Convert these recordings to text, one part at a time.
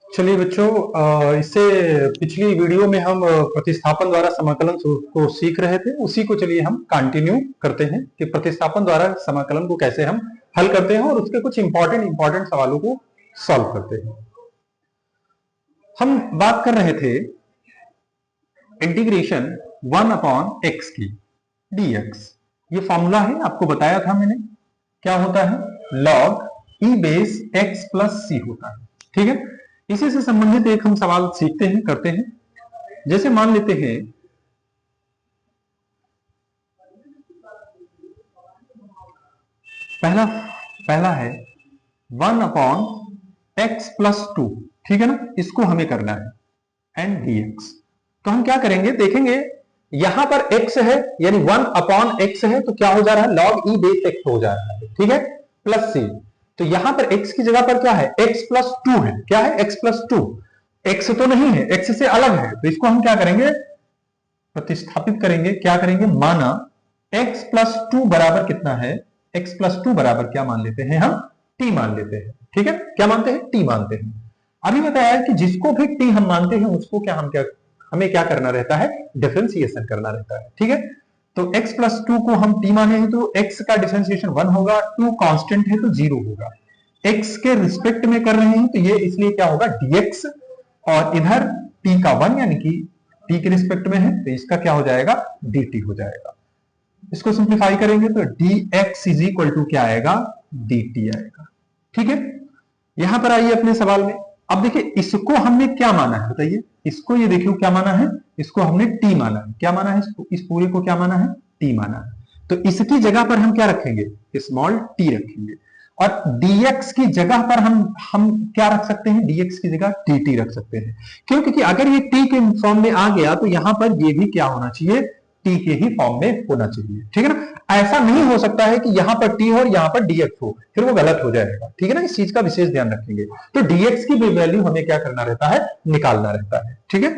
चलिए बच्चों, इससे पिछली वीडियो में हम प्रतिस्थापन द्वारा समाकलन को सीख रहे थे। उसी को चलिए हम कंटिन्यू करते हैं कि प्रतिस्थापन द्वारा समाकलन को कैसे हम हल करते हैं और उसके कुछ इंपॉर्टेंट सवालों को सॉल्व करते हैं। हम बात कर रहे थे इंटीग्रेशन 1/x की dx। ये फॉर्मूला है, आपको बताया था मैंने। क्या होता है? log e base x plus c होता है। ठीक है, इसी से संबंधित एक हम सवाल सीखते हैं, करते हैं। जैसे मान लेते हैं पहला है 1/x प्लस 2। ठीक है ना, इसको हमें करना है एंड dx। तो हम क्या करेंगे, देखेंगे यहां पर x है यानी 1/x है, तो क्या हो जा रहा है? log e बेस x हो जा रहा है। ठीक है, प्लस c। तो यहां पर x की जगह पर क्या है? x प्लस 2 है। क्या है? x plus 2। x तो नहीं है, x से अलग है, तो इसको हम क्या करेंगे? प्रतिस्थापित करेंगे। क्या करेंगे? माना x प्लस 2 बराबर कितना है? x प्लस 2 बराबर क्या मान लेते हैं हम? t मान लेते हैं। ठीक है, क्या मानते हैं? t मानते हैं। अभी बताया कि जिसको भी t हम मानते हैं उसको हमें क्या करना रहता है? डिफरेंशिएशन करना रहता है। ठीक है, तो x प्लस 2 को हम t माने हैं तो x का डिफरेंशिएशन 1 होगा, 2 कांस्टेंट है तो 0 होगा। x के रिस्पेक्ट में कर रहे हैं तो ये इसलिए क्या होगा? dx, और इधर t का 1 यानी कि t के रिस्पेक्ट में है तो इसका क्या हो जाएगा? dt हो जाएगा। इसको सिंप्लीफाई करेंगे तो dx इज इक्वल टू क्या आएगा? dt आएगा। ठीक है, यहां पर आइए अपने सवाल में। अब देखिए इसको हमने क्या माना है, बताइए। इसको ये देखिए क्या माना है? इसको हमने t माना है। क्या माना है? इस पूरे को क्या माना है? t माना है। तो इसकी जगह पर हम क्या रखेंगे? स्मॉल t रखेंगे। और dx की जगह पर हम क्या रख सकते हैं? dx की जगह dt रख सकते हैं। क्यों? क्योंकि अगर ये t के फॉर्म में आ गया तो यहां पर ये भी क्या होना चाहिए? t के ही फॉर्म में होना चाहिए। ठीक है ना, ऐसा नहीं हो सकता है कि यहां पर t हो और यहां पर dx हो, फिर वो गलत हो जाएगा। ठीक है ना, इस चीज का विशेष ध्यान रखेंगे। तो dx की वैल्यू हमें क्या करना रहता है? निकालना रहता है। ठीक है,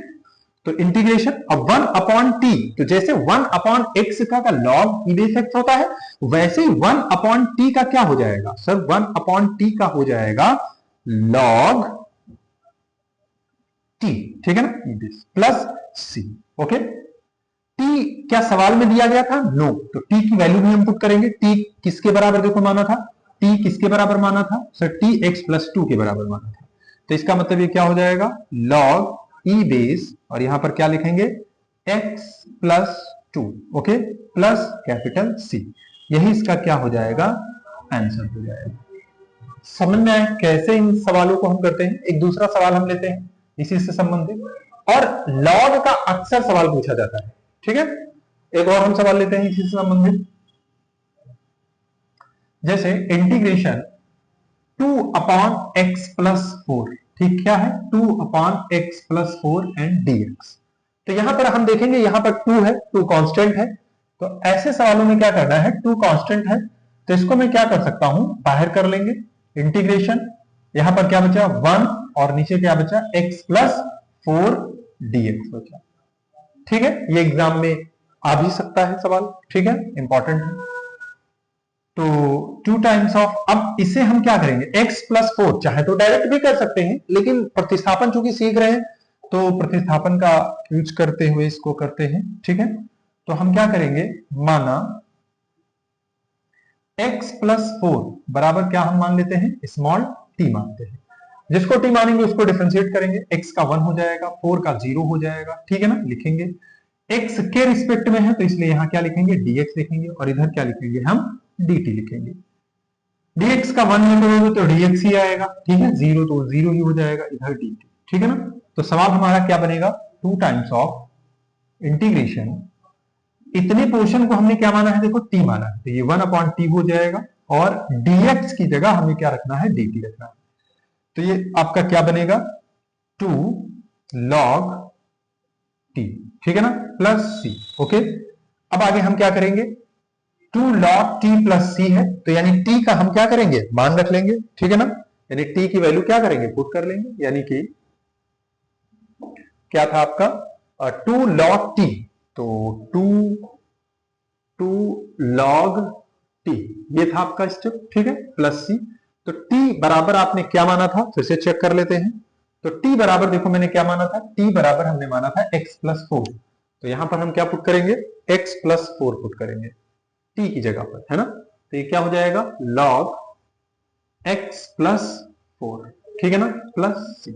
तो इंटीग्रेशन अब 1/t, तो जैसे 1/x का log e बेस x होता है, वैसे ही 1/t का क्या हो जाएगा? सर 1/t का हो जाएगा log t। ठीक है ना, e base plus c। Okay, t क्या सवाल में दिया गया था? नो। तो t की वैल्यू भी हम पुट करेंगे। t किसके बराबर देखो माना था? t किसके बराबर माना था? सर t x प्लस 2 के बराबर माना था। तो इसका मतलब ये क्या हो जाएगा? log e बेस, और यहां पर क्या लिखेंगे? x plus 2। Okay, plus capital C। यही इसका क्या हो जाएगा? आंसर हो जाएगा। समझ में आए कैसे इन सवालों को हम करते हैं? एक दूसरा सवाल हम लेते हैं इसी से संबंधित, और लॉग का अक्सर सवाल पूछा जाता है। ठीक है, एक और हम सवाल लेते हैं इसी से संबंधित। जैसे इंटीग्रेशन 2/x प्लस 4। ठीक, क्या है? 2/x plus 4 and dx। तो यहां पर हम देखेंगे, यहां पर 2 है, 2 कांस्टेंट है। तो ऐसे सवालों में क्या करना है? 2 कांस्टेंट है तो इसको मैं क्या कर सकता हूं? बाहर कर लेंगे। इंटीग्रेशन, यहां पर क्या बचा? 1, और नीचे क्या बचा? x प्लस 4 dx बचा। ठीक है, ये एग्जाम में आ भी सकता है सवाल। ठीक है, इंपॉर्टेंट है। तो 2 टाइम्स ऑफ, अब इसे हम क्या करेंगे? x प्लस 4, चाहे तो डायरेक्ट भी कर सकते हैं, लेकिन प्रतिस्थापन चूंकि सीख रहे हैं तो प्रतिस्थापन का यूज करते हुए इसको करते हैं। ठीक है, तो हम क्या करेंगे? माना x प्लस 4 बराबर क्या हम मान लेते हैं? स्मॉल t मानते हैं। जिसको t मानेंगे उसको डिफरेंशिएट करेंगे। x का 1 हो जाएगा, 4 का 0 हो जाएगा। ठीक है ना, लिखेंगे x के रिस्पेक्ट में है तो इसलिए यहां क्या लिखेंगे? dx लिखेंगे, और इधर क्या लिखेंगे? हम dt लिखेंगे। dx का 1 में करोगे तो dx ही आएगा। ठीक है, 0 तो 0 ही हो जाएगा, इधर dt। ठीक है ना, तो सवाल हमारा क्या बनेगा? 2 टाइम्स ऑफ इंटीग्रेशन, इतने पोर्शन को हमने क्या माना है? देखो t माना है, तो ये 1/t हो जाएगा, और dx की जगह हमें क्या रखना है? dt रखना है। तो ये आपका क्या बनेगा? 2 log t। ठीक है ना, प्लस c। ओके, अब आगे हम क्या करेंगे? 2 log t प्लस c है, तो यानी t का हम क्या करेंगे? मान रख लेंगे। ठीक है ना, यानी t की वैल्यू क्या करेंगे? पुट कर लेंगे। यानी कि क्या था आपका? 2 log t, तो 2 log t, ये था आपका स्टेप। ठीक है, प्लस c। तो t बराबर आपने क्या माना था, फिर से चेक कर लेते हैं। तो t बराबर देखो मैंने क्या माना था, t बराबर हमने माना था x+4। तो यहां पर हम क्या पुट करेंगे, x+4 पुट करेंगे t की जगह पर, है ना। तो ये क्या हो जाएगा, log x+4, ठीक है ना, प्लस c।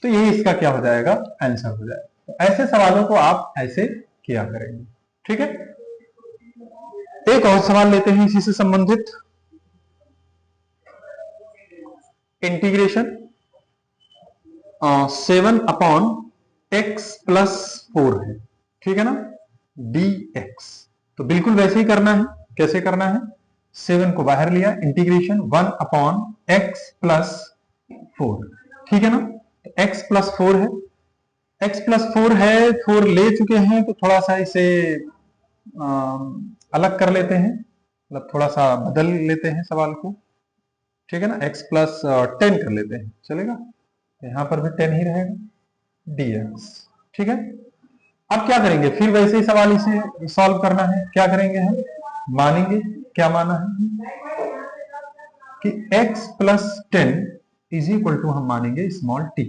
तो यही इसका क्या हो जाएगा, आंसर हो जाएगा। तो ऐसे सवालों को आप ऐसे किया करेंगे, ठीक है। एक और सवाल लेते हैं इसी से संबंधित। इंटीग्रेशन 7/x+4 है, ठीक है ना, dx। तो बिल्कुल वैसे ही करना है। कैसे करना है, 7 को बाहर लिया, इंटीग्रेशन 1/x+4, ठीक है ना। तो x+4 है, x+4 है, 4 ले चुके हैं तो थोड़ा सा इसे अलग कर लेते हैं, मतलब थोड़ा सा बदल लेते हैं सवाल को, ठीक है ना। x+10 कर लेते हैं, चलेगा। यहां पर भी 10 ही रहेगा, dx, ठीक है। अब क्या करेंगे, फिर वैसे ही सवाल इसे सॉल्व करना है। क्या करेंगे हम, मानेंगे, क्या माना है कि x+10 इज इक्वल टू हम मानेंगे स्मॉल t।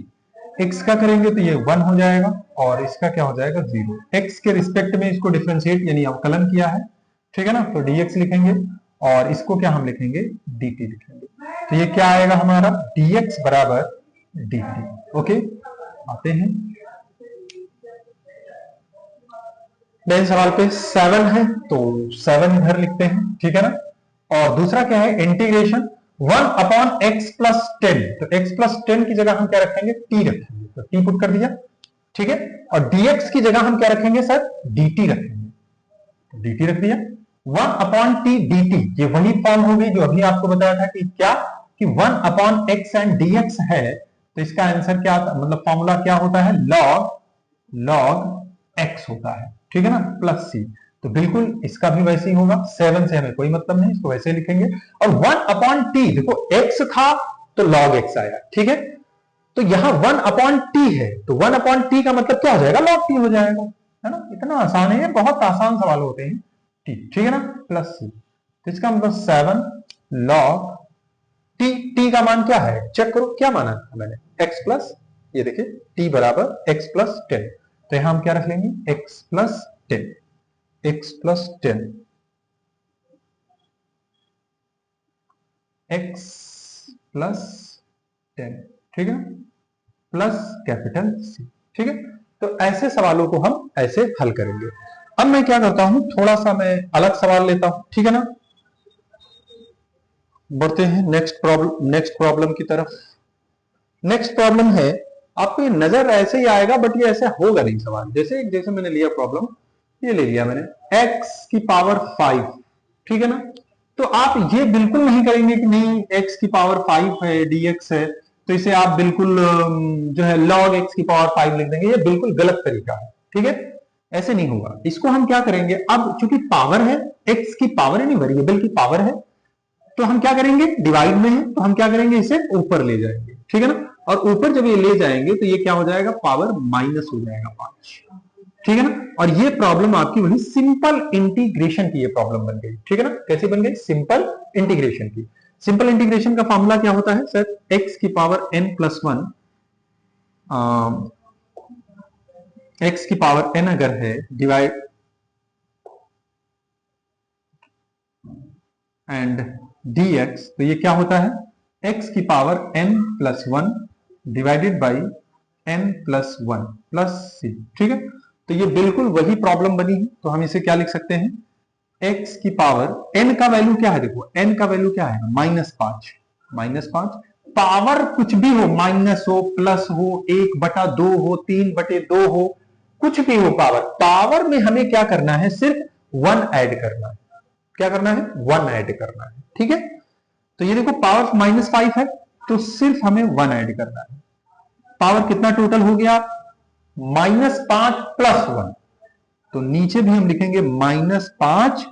x का करेंगे तो ये 1 हो जाएगा और इसका क्या हो जाएगा 0। x के रिस्पेक्ट में इसको डिफरेंशिएट यानी अवकलन किया है, ठीक है ना। तो dx लिखेंगे और इसको क्या हम लिखेंगे, dt लिखेंगे। तो ये क्या आएगा हमारा, dx बराबर dt। ओके, आते हैं पहले सवाल पे। 7 है तो 7 इधर लिखते हैं, ठीक है ना। और दूसरा क्या है, इंटीग्रेशन 1/x+10। तो x+10 की जगह हम क्या रखेंगे, t रखेंगे। तो t पुट कर दिया, ठीक है। और dx की जगह हम क्या रखेंगे सर, dt रखेंगे। तो dt रख दिया, 1/t dt। ये वही फॉर्म होगी जो अभी आपको बताया था कि क्या, कि 1/x एंड dx है। तो इसका आंसर क्या, मतलब फॉर्मूला क्या होता है, log x होता है, ठीक है ना, प्लस c। तो बिल्कुल इसका भी वैसे ही होगा, 7 से हमें कोई मतलब नहीं, इसको वैसे लिखेंगे। और 1/t, देखो x था तो log x आया, ठीक है। तो यहां 1/t है तो 1/t का मतलब क्या हो जाएगा, log t हो जाएगा, है ना। इतना आसान है ये, बहुत आसान सवाल होते हैं t, ठीक है ना, प्लस c। तो इसका मतलब 7 log t का मान क्या है, चेक करो क्या माना है मैंने, x प्लस, ये देखिए t बराबर x+10। तो यहां हम क्या रख लेंगे, x+10, x+10, x+10, ठीक है, प्लस कैपिटल C, ठीक है। तो ऐसे सवालों को हम ऐसे हल करेंगे। अब मैं क्या करता हूं, थोड़ा सा मैं अलग सवाल लेता हूं, ठीक है ना। बढ़ते हैं नेक्स्ट प्रॉब्लम की तरफ। नेक्स्ट प्रॉब्लम है, आपको ये नजर ऐसे ही आएगा बट ये ऐसे होगा नहीं सवाल। जैसे मैंने लिया प्रॉब्लम, ये ले लिया मैंने x⁵, ठीक है ना। तो आप ये बिल्कुल नहीं करेंगे कि नहीं x⁵ है, dx है, तो इसे आप बिल्कुल जो है log x⁵ लिख देंगे। ये बिल्कुल गलत तरीका है, ठीक है, ऐसे नहीं होगा। इसको हम क्या करेंगे, अब चूंकि पावर है, x की पावर यानी वेरिएबल की पावर है, तो हम क्या करेंगे, डिवाइड में है तो हम क्या करेंगे, इसे ऊपर ले जाएंगे, ठीक है ना। और ऊपर जब ये ले जाएंगे तो ये क्या हो जाएगा, पावर माइनस हो जाएगा 5, ठीक है ना। और ये प्रॉब्लम आपकी वही सिंपल इंटीग्रेशन की ये प्रॉब्लम बन गई, ठीक है ना। कैसी बन गई, सिंपल इंटीग्रेशन की। सिंपल इंटीग्रेशन का फॉर्मूला क्या होता है सर, x⁴n+1, x⁴n अगर है डिवाइड एंड dx, तो ये क्या होता है, x⁴n+1 divided by n+1 plus c, ठीक है। तो ये बिल्कुल वही प्रॉब्लम बनी है। तो हम इसे क्या लिख सकते हैं, n का वैल्यू क्या है, देखो n का वैल्यू क्या है, -5। पावर कुछ भी हो, माइनस हो, प्लस हो, 1/2 हो, 3/2 हो, कुछ भी हो पावर में हमें क्या करना है, सिर्फ 1 ऐड करना है। क्या करना है, 1 ऐड करना है, ठीक है। तो ये देखो पावर -5 है तो सिर्फ हमें 1 ऐड करना है। पावर कितना टोटल हो गया, -5 + 1। तो नीचे भी हम लिखेंगे -5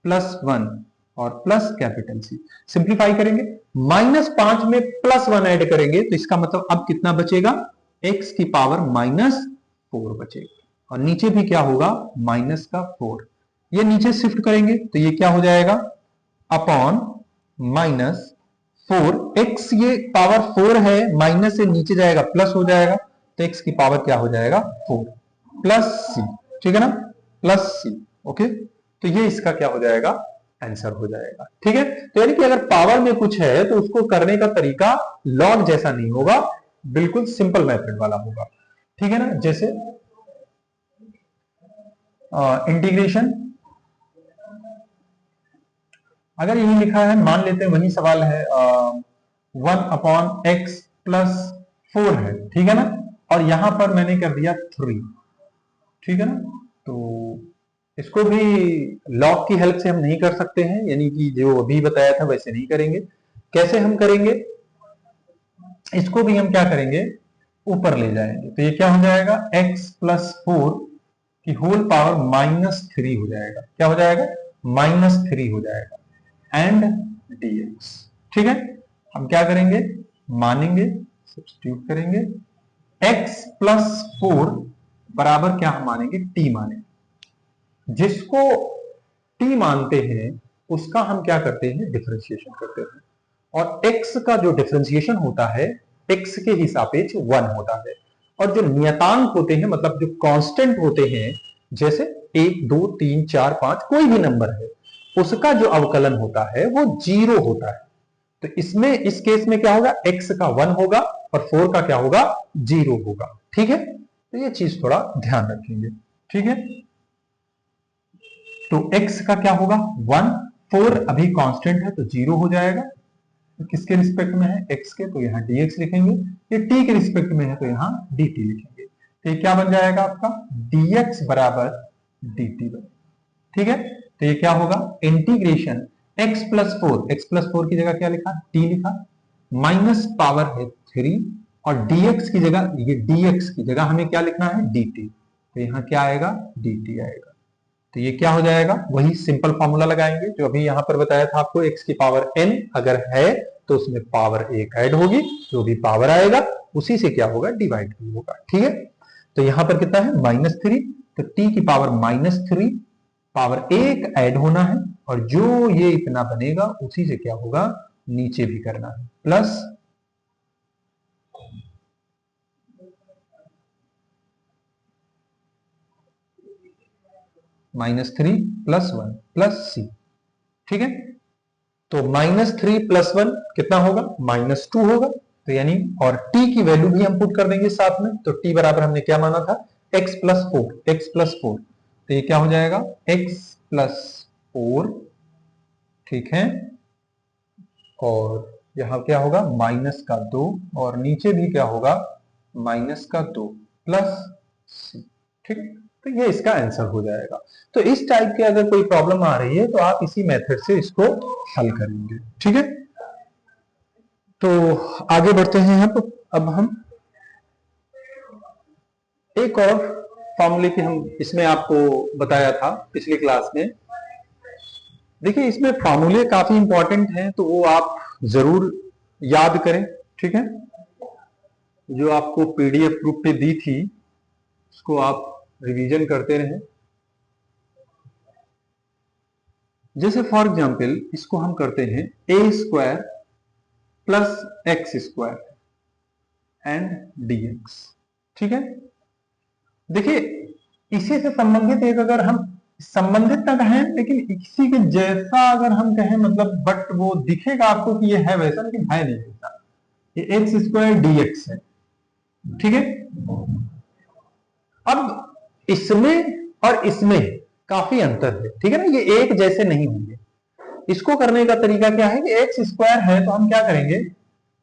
+ 1 और प्लस कैपिटल C। सिंप्लीफाई करेंगे, -5 में +1 ऐड करेंगे तो इसका मतलब अब कितना बचेगा, x⁻⁻4 बचेगा। और नीचे भी क्या होगा, -4। ये नीचे शिफ्ट करेंगे तो ये क्या हो जाएगा, अपॉन 4 x, ये पावर 4 है, माइनस से नीचे जाएगा प्लस हो जाएगा, तो x की पावर क्या हो जाएगा 4 प्लस सी, ठीक है ना, प्लस सी। ओके, तो ये इसका क्या हो जाएगा आंसर हो जाएगा। ठीक है, तो यानी कि अगर पावर में कुछ है तो उसको करने का तरीका लॉग जैसा नहीं होगा, बिल्कुल सिंपल मेथड वाला होगा। ठीक है ना, जैसे इंटीग्रेशन, अगर यही लिखा है, मान लेते हैं वही सवाल है, 1/x प्लस 4 है, ठीक है ना, और यहां पर मैंने कर दिया 3, ठीक है ना, तो इसको भी लॉग की हेल्प से हम नहीं कर सकते हैं, यानी कि जो अभी बताया था वैसे नहीं करेंगे। कैसे हम करेंगे, इसको भी हम क्या करेंगे ऊपर ले जाएंगे, तो ये क्या हो जाएगा x प्लस 4 की होल पावर -3 हो जाएगा, क्या हो जाएगा -3 हो जाएगा, एंड dx। ठीक है, हम क्या करेंगे, मानेंगे, सब्स्टिट्यूट करेंगे, x प्लस 4 बराबर क्या हम मानेंगे, t मानेंगे। जिसको t मानते हैं उसका हम क्या करते हैं, डिफरेंशिएशन करते हैं, और x का जो डिफरेंशिएशन होता है x के ही सापेक्ष 1 होता है, और जो नियतांक होते हैं, मतलब जो कांस्टेंट होते हैं, जैसे 1 2 3 4 5 कोई भी नंबर है, उसका जो अवकलन होता है वो 0 होता है। तो इसमें, इस केस में क्या होगा, x का 1 होगा और 4 का क्या होगा, 0 होगा। ठीक है, तो ये चीज थोड़ा ध्यान रखेंगे। ठीक है, तो x का क्या होगा 1, 4 अभी कांस्टेंट है तो 0 हो जाएगा, तो किसके रिस्पेक्ट में है, x के, तो यहां dx लिखेंगे, ये t के रिस्पेक्ट में है तो यहां dt लिखेंगे, तो ये क्या बन जाएगा आपका dx बराबर dt बन। ठीक है, तो ये क्या होगा, इंटीग्रेशन x प्लस 4 की जगह क्या लिखा, t लिखा, माइनस पावर है 3, और dx की जगह, ये dx की जगह हमें क्या लिखना है, dt, तो यहां क्या आएगा, dt आएगा। तो ये क्या हो जाएगा, वही सिंपल फॉर्मूला लगाएंगे जो अभी यहां पर बताया था आपको, x की पावर n अगर है तो उसमें पावर 1 ऐड होगी, जो भी पावर आएगा उसी से क्या होगा, डिवाइड होगा। ठीक है, तो यहां पर कितना है -3, तो t की पावर -3, पावर 1 ऐड होना है, और जो ये इतना बनेगा उसी से क्या होगा, नीचे भी करना है, प्लस -3 प्लस 1 प्लस c। ठीक है, तो -3 प्लस 1 कितना होगा, -2 होगा, तो यानी, और t की वैल्यू भी हम पुट कर देंगे साथ में, तो t बराबर हमने क्या माना था, x प्लस 4, तो ये क्या हो जाएगा, x प्लस 4, ठीक है, और यहां क्या होगा, माइनस का 2, और नीचे भी क्या होगा, -2 प्लस c। ठीक, तो ये इसका आंसर हो जाएगा। तो इस टाइप के अगर कोई प्रॉब्लम आ रही है तो आप इसी मेथड से इसको हल करेंगे। ठीक है, तो आगे बढ़ते हैं। अब हम एक और फॉर्मूले की, हम इसमें आपको बताया था पिछली क्लास में। देखिए, इसमें फॉर्मूले काफी इंपॉर्टेंट हैं, तो वो आप जरूर याद करें। ठीक है, जो आपको पीडीएफ ग्रुप पे दी थी उसको आप रिवीजन करते रहें। जैसे फॉर एग्जाम्पल इसको हम करते हैं a² plus x² and dx। ठीक है, देखिए इसी से संबंधित एक, अगर हम संबंधित ना कहें लेकिन इसी के जैसा अगर हम कहें, मतलब बट वो दिखेगा आपको कि ये है वैसा, लेकिन है नहीं वैसा, ये x² dx है। ठीक है, अब इसमें और इसमें काफी अंतर है। ठीक है ना, ये एक जैसे नहीं होंगे। इसको करने का तरीका क्या है कि x² है तो हम क्या करेंगे,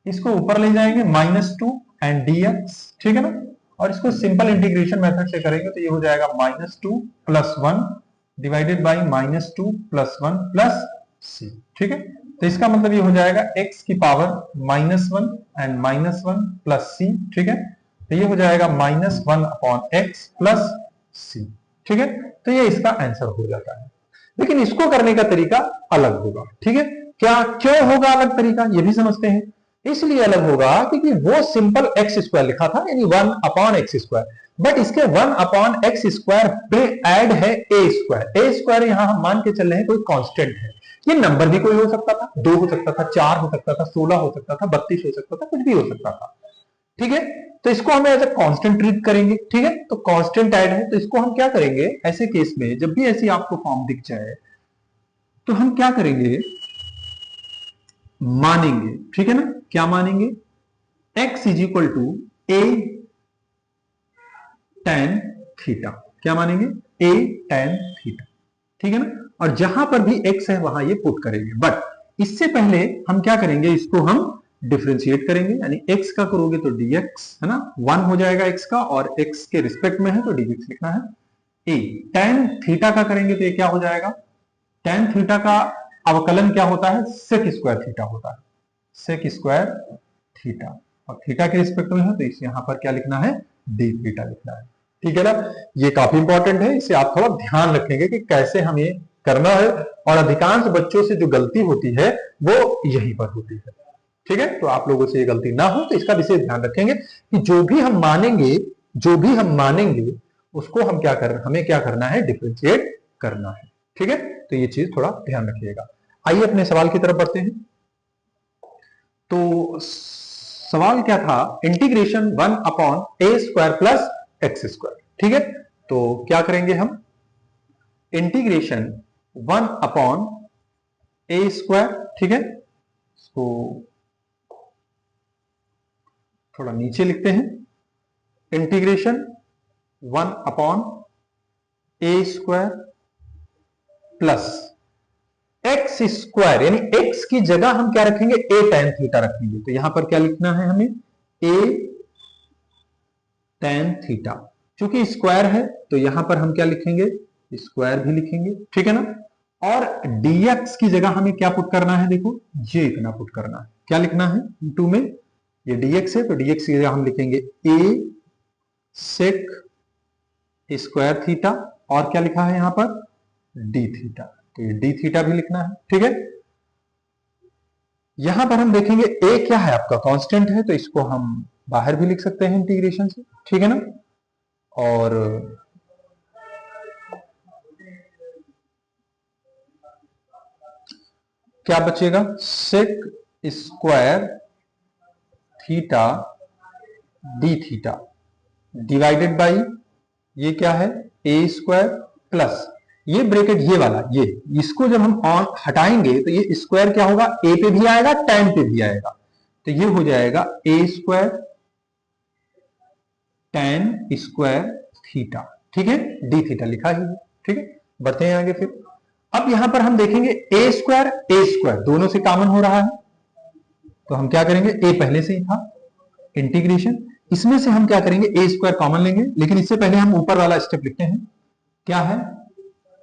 इसको ऊपर ले जाएंगे -2 एंड dx। ठीक है ना, और इसको सिंपल इंटीग्रेशन मेथड से करेंगे तो ये हो जाएगा -2 plus 1 divided by -2 plus 1 plus c। ठीक है, तो इसका मतलब ये हो जाएगा x की पावर -1 एंड -1 प्लस c। ठीक है, तो ये हो जाएगा -1/x प्लस c। ठीक है, तो ये इसका आंसर हो जाता है। लेकिन इसको करने का तरीका अलग होगा। ठीक है, क्या, क्यों होगा अलग तरीका, ये भी समझते हैं। इसलिए अलग होगा क्योंकि वो सिंपल x² लिखा था, यानी 1/x², बट इसके 1/x² पे ऐड है a²। a² यहां हम मान के चल रहे हैं कोई कांस्टेंट है, ये नंबर भी कोई हो सकता था, 2 हो सकता था, 4 हो सकता था, 16 हो सकता था, 32 हो सकता था, कुछ भी हो सकता था। ठीक है, तो इसको हम एज ए कांस्टेंट ट्रीट करेंगे। ठीक है, तो कांस्टेंट ऐड है तो इसको हम क्या करेंगे, ऐसे केस में जब भी ऐसी आपको फॉर्म दिख जाए तो हम क्या करेंगे, मानेंगे। ठीक है ना, क्या मानेंगे, x is equal to a tan theta. क्या मानेंगे, a tan थीटा। ठीक है ना, और जहां पर भी x है वहां ये पुट करेंगे। बट इससे पहले हम क्या करेंगे, इसको हम डिफरेंशिएट करेंगे, यानी x का करोगे तो dx है ना, 1 हो जाएगा x का, और x के रिस्पेक्ट में है तो dx लिखना है। a tan थीटा का करेंगे तो ये क्या हो जाएगा, tan थीटा का अवकलन क्या होता है, sec स्क्वायर थीटा होता है, sec स्क्वायर थीटा, और थीटा के रिस्पेक्ट में है तो इस यहां पर क्या लिखना है, d थीटा लिखना है। ठीक है ना, ये काफी इंपॉर्टेंट है, इसे आप थोड़ा ध्यान रखेंगे कि कैसे हमें करना है, और अधिकांश बच्चों से जो गलती होती है वो यहीं पर होती है। ठीक है, तो आप लोगों से ये गलती ना हो तो इसका विशेष ध्यान रखेंगे कि जो भी हम मानेंगे उसको हम क्या कर, हमें क्या करना है, डिफरेंशिएट करना है। ठीक है, तो ये चीज थोड़ा ध्यान रखिएगा। आइए अपने सवाल की तरफ बढ़ते हैं। तो सवाल क्या था, इंटीग्रेशन 1 अपॉन ए स्क्वायर प्लस एक्स स्क्वायर। ठीक है, तो क्या करेंगे हम, इंटीग्रेशन 1 अपॉन ए स्क्वायर। ठीक है, इसको थोड़ा नीचे लिखते हैं, इंटीग्रेशन 1 अपॉन ए स्क्वायर प्लस एक्स स्क्वायर, यानी एक्स की जगह हम क्या रखेंगे, ए tan थीटा रखेंगे। तो यहां पर क्या लिखना है हमें, ए tan थीटा। चूंकि स्क्वायर है तो यहां पर हम क्या लिखेंगे, स्क्वायर भी लिखेंगे। ठीक है ना, और dx की जगह हमें क्या पुट करना है, देखो ये इतना पुट करना है। क्या लिखना है, टू में ये dx है तो dx की जगह हम लिखेंगे a sec स्क्वायर थीटा, और क्या लिखा है यहां पर, d थीटा, तो ये d थीटा भी लिखना है। ठीक है, यहां पर हम देखेंगे a क्या है आपका, कांस्टेंट है, तो इसको हम बाहर भी लिख सकते हैं इंटीग्रेशन से। ठीक है ना, और क्या बचेगा, sec square theta d theta divided by ये क्या है, ए स्क्वायर प्लस ये ब्रैकेट ये वाला, ये इसको जब हम ऑन हटाएंगे तो ये स्क्वायर क्या होगा, ए पे भी आएगा tan पे भी आएगा, तो ये हो जाएगा ए स्क्वायर tan स्क्वायर थीटा। ठीक है, डी थीटा लिखा ही है। ठीक है, बढ़ते हैं आगे फिर। अब यहां पर हम देखेंगे ए स्क्वायर दोनों से कॉमन हो रहा है, तो हम क्या करेंगे, ए पहले से ही था, इंटीग्रेशन इसमें से हम क्या करेंगे, ए स्क्वायर कॉमन लेंगे, लेकिन इससे पहले हम ऊपर वाला स्टेप लिखते हैं, क्या है,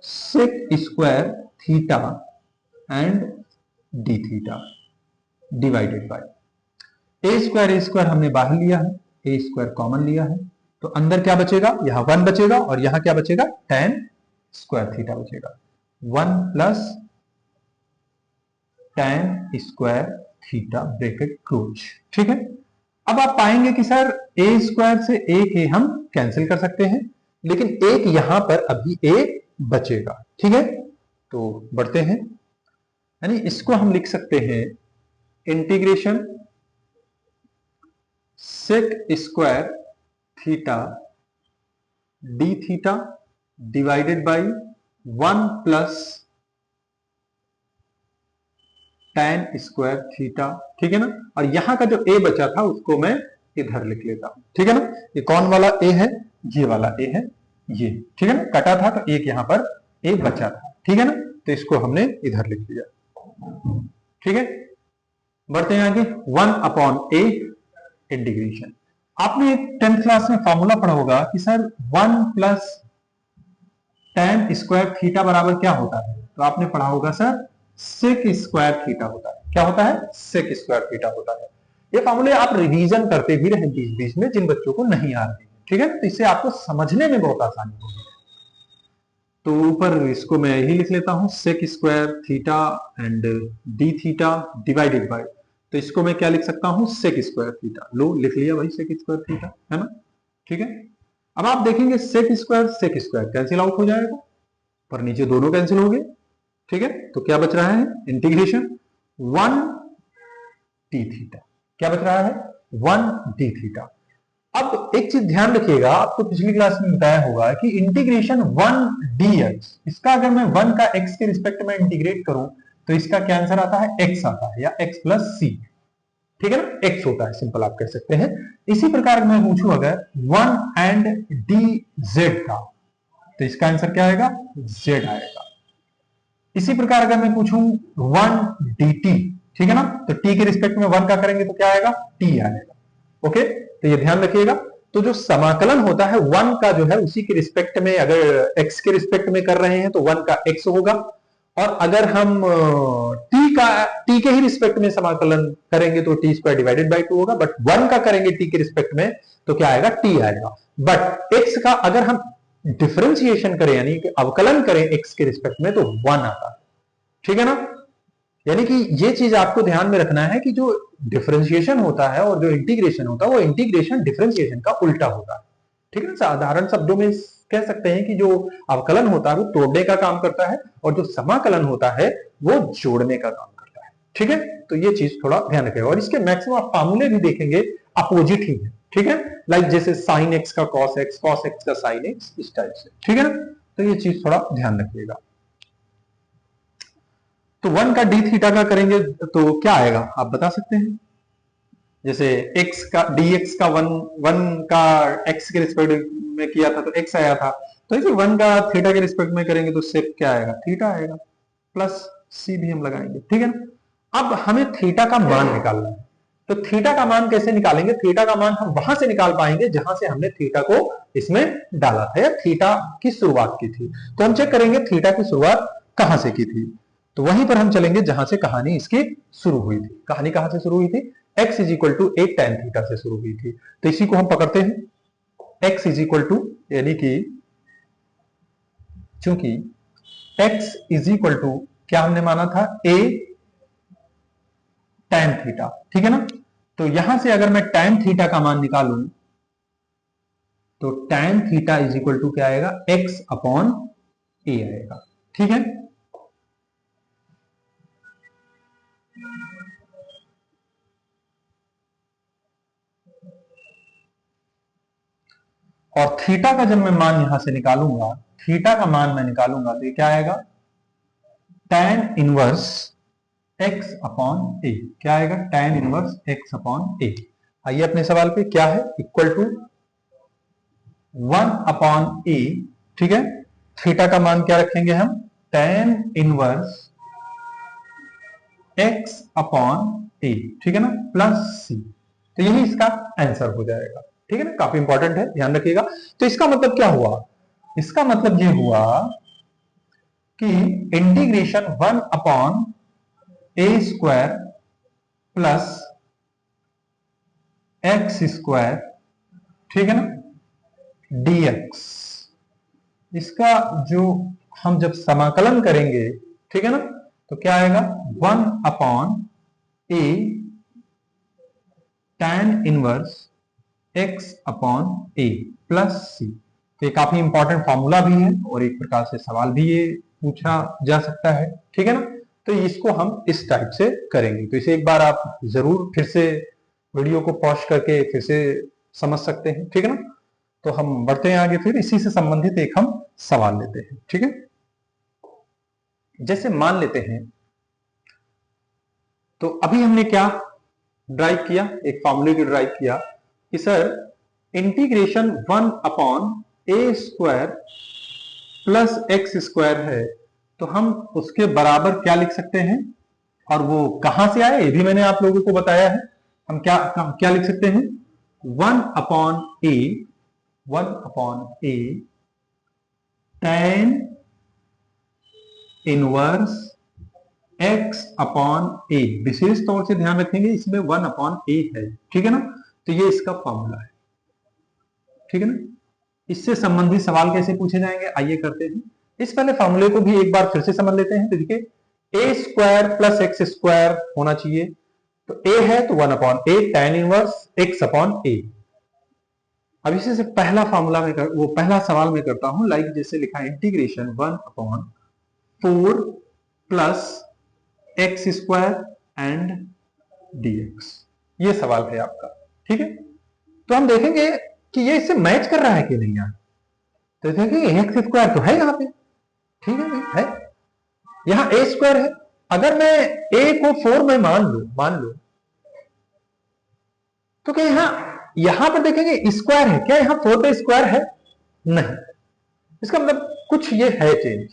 sec square theta and d theta divided by a square हमने बाहर लिया है, ए स्क्वायर कॉमन लिया है, तो अंदर क्या बचेगा, यहां 1 बचेगा, और यहां क्या बचेगा, tan स्क्वायर थीटा बचेगा, 1 plus tan square theta bracket close. ठीक है, अब आप पाएंगे कि सर ए स्क्वायर से एक ए हम कैंसिल कर सकते हैं, लेकिन एक यहां पर अभी ए बचेगा। ठीक है, तो बढ़ते हैं, यानी इसको हम लिख सकते हैं integration sec square theta d theta divided by 1 plus tan square theta. ठीक है ना, और यहां का जो ए बचा था उसको मैं इधर लिख लेता हूं। ठीक है ना, ये कौन वाला ए है, ये वाला ए है, ये। ठीक है ना, कटा था तो एक यहां पर ए बचा था। ठीक है ना, तो इसको हमने इधर लिख लिया। ठीक है, बढ़ते हैं आगे, 1 अपॉन ए इंटीग्रेशन। आपने 10th क्लास में फॉर्मूला पढ़ा होगा कि sir 1 plus tan square theta बराबर क्या होता है, तो आपने पढ़ा होगा सर सेक स्क्वायर थीटा होता है। क्या होता है, सेक स्क्वायर थीटा होता है। ये फॉर्मूले आप रिवीजन करते भी रहे बीच बीच में, जिन बच्चों को नहीं आ रही है। ठीक है, तो इससे आपको समझने में बहुत आसानी होगी। तो ऊपर इसको मैं यही लिख लेता हूं, sec square theta and d theta divided by, तो इसको मैं क्या लिख सकता हूं, सेक स्क्वायर थीटा। लो लिख लिया भाई, सेक स्क्वायर थीटा, है ना। ठीक है, अब आप देखेंगे सेक स्क्वायर कैंसिल आउट हो जाएगा, पर नीचे दोनों कैंसिल हो गए, ठीक है, तो क्या बच रहा है, इंटीग्रेशन 1 डी थीटा, क्या बच रहा है, 1 डी थीटा। अब एक चीज ध्यान रखिएगा, आपको पिछली क्लास में बताया होगा कि इंटीग्रेशन 1 dx, इसका अगर मैं 1 का x के रिस्पेक्ट में इंटीग्रेट करूं तो इसका क्या आंसर आता है, x आता है, या x प्लस सी, ठीक है ना, x होता है, सिंपल आप कह सकते हैं। इसी प्रकार मैं पूछूं अगर 1 एंड dz का, तो इसका आंसर क्या आएगा, z आएगा। इसी प्रकार अगर मैं पूछूं 1 dt, ठीक है ना, तो t के रिस्पेक्ट में 1 का करेंगे तो क्या आएगा, t आएगा। ओके, तो ये ध्यान रखिएगा। तो जो समाकलन होता है 1 का जो है उसी के रिस्पेक्ट में, अगर x के रिस्पेक्ट में कर रहे हैं तो 1 का x होगा, और अगर हम t के ही रिस्पेक्ट में समाकलन करेंगे तो t स्क्वायर डिवाइडेड बाई 2 होगा, बट 1 का करेंगे t के रिस्पेक्ट में तो क्या आएगा, t आएगा। बट x का अगर हम डिफरेंशिएशन करें यानी कि अवकलन करें x के रिस्पेक्ट में तो 1 आता है, ठीक है ना। यानी कि ये चीज आपको ध्यान में रखना है कि जो डिफरेंशिएशन होता है और जो इंटीग्रेशन होता है वो इंटीग्रेशन डिफरेंशिएशन का उल्टा होता है, ठीक है ना। साधारण शब्दों में कह सकते हैं कि जो अवकलन होता है वो तोड़ने का काम करता है और जो समाकलन होता है वो जोड़ने का काम करता है, ठीक है। तो ये चीज थोड़ा ध्यान रखेगा, और इसके मैक्सिमम फार्मूले भी देखेंगे अपोजिट ही है, ठीक है, लाइक जैसे साइन एक्स का कॉस एक्स, कॉस एक्स का साइन एक्स, इस टाइप से, ठीक है ना। तो ये चीज थोड़ा ध्यान रखिएगा। तो 1 का डी थीटा का करेंगे तो क्या आएगा, आप बता सकते हैं। जैसे x का dx का 1 का x के रिस्पेक्ट में किया था तो x आया था, तो इसे 1 का थीटा के रिस्पेक्ट में करेंगे तो सेक क्या आएगा, थीटा आएगा, प्लस c भी हम लगाएंगे, ठीक है ना। अब हमें थीटा का मान निकालना है, तो थीटा का मान कैसे निकालेंगे, थीटा का मान हम वहां से निकाल पाएंगे जहां से हमने थीटा को इसमें डाला था या थीटा की शुरुआत की थी। तो हम चेक करेंगे थीटा की शुरुआत कहां से की थी, तो वहीं पर हम चलेंगे जहां से कहानी इसकी शुरू हुई थी। कहानी कहां से शुरू हुई थी, x is equal to 8 tan theta से शुरू हुई थी, तो इसी को हम पकड़ते हैं। x इज इक्वल टू, यानी कि चूंकि x इज इक्वल टू क्या हमने माना था, a tan थीटा, ठीक है ना। तो यहां से अगर मैं tan थीटा का मान निकालूं तो tan theta is equal to क्या आएगा, x अपॉन a आएगा, ठीक है। और थीटा का जब मैं मान यहां से निकालूंगा, थीटा का मान मैं निकालूंगा तो ये क्या आएगा, tan inverse x upon a, क्या आएगा, tan inverse x upon a। आइए अपने सवाल पे, क्या है, इक्वल टू 1 अपॉन a, ठीक है। थीटा का मान क्या रखेंगे हम, tan inverse x upon a, ठीक है ना, प्लस c, तो यही इसका आंसर हो जाएगा, ठीक है ना। काफी इंपॉर्टेंट है, ध्यान रखिएगा। तो इसका मतलब क्या हुआ, इसका मतलब ये हुआ कि integration 1 upon a square plus x square, ठीक है ना, dx, इसका जो हम जब समाकलन करेंगे, ठीक है ना, तो क्या आएगा, 1 upon a tan inverse x upon a plus c। तो ये काफी इंपॉर्टेंट फॉर्मूला भी है और एक प्रकार से सवाल भी ये पूछा जा सकता है, ठीक है ना। तो इसको हम इस टाइप से करेंगे, तो इसे एक बार आप जरूर फिर से वीडियो को पॉज करके फिर से समझ सकते हैं, ठीक है ना। तो हम बढ़ते हैं आगे, फिर इसी से संबंधित एक हम सवाल लेते हैं, ठीक है। जैसे मान लेते हैं, तो अभी हमने क्या ड्राइव किया, एक फॉर्मूले को ड्राइव किया कि सर इंटीग्रेशन 1 अपॉन ए स्क्वायर प्लस एक्स स्क्वायर है, तो हम उसके बराबर क्या लिख सकते हैं, और वो कहां से आए ये भी मैंने आप लोगों को बताया है। हम क्या लिख सकते हैं, 1 अपॉन ए tan इनवर्स x अपॉन ए, विशेष तौर से ध्यान रखेंगे इसमें 1 अपॉन ए है, ठीक है ना। तो ये इसका फॉर्मूला है, ठीक है ना। इससे संबंधित सवाल कैसे पूछे जाएंगे, आइए करते हैं। इस पहले फॉर्मूले को भी एक बार फिर से समझ लेते हैं। तो देखिए ए स्क्वायर प्लस एक्स स्क्वायर होना चाहिए, तो ए है तो 1 अपॉन ए tan इनवर्स x अपॉन ए। अब इसी से पहला फॉर्मूला में पहला सवाल में करता हूं, लाइक जैसे लिखा है integration 1 upon 4 plus x square and dx। ये सवाल है आपका, ठीक है। तो हम देखेंगे कि ये इससे मैच कर रहा है कि नहीं यार। तो देखेंगे एक्स स्क्वायर तो है यहां पे, ठीक है भाई है, यहां ए स्क्वायर है। अगर मैं ए को 4 में मान लू तो क्या यहां पर देखेंगे स्क्वायर है, क्या यहां 4 पे स्क्वायर है? नहीं। इसका मतलब कुछ ये है चेंज,